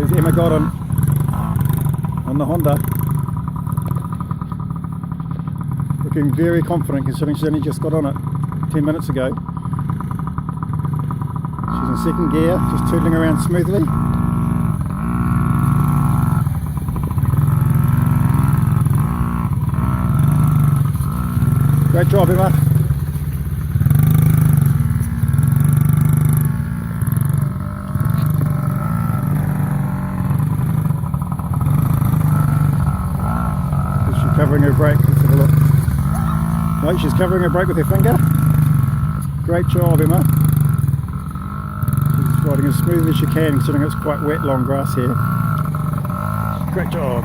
There's Emma got on the Honda. Looking very confident considering she's only just got on it 10 minutes ago. She's in second gear, just tootling around smoothly. Great job, Emma. Is she covering her brake? Let's have a look. No, she's covering her brake with her finger. Great job, Emma. She's riding as smooth as she can, considering it's quite wet, long grass here. Great job.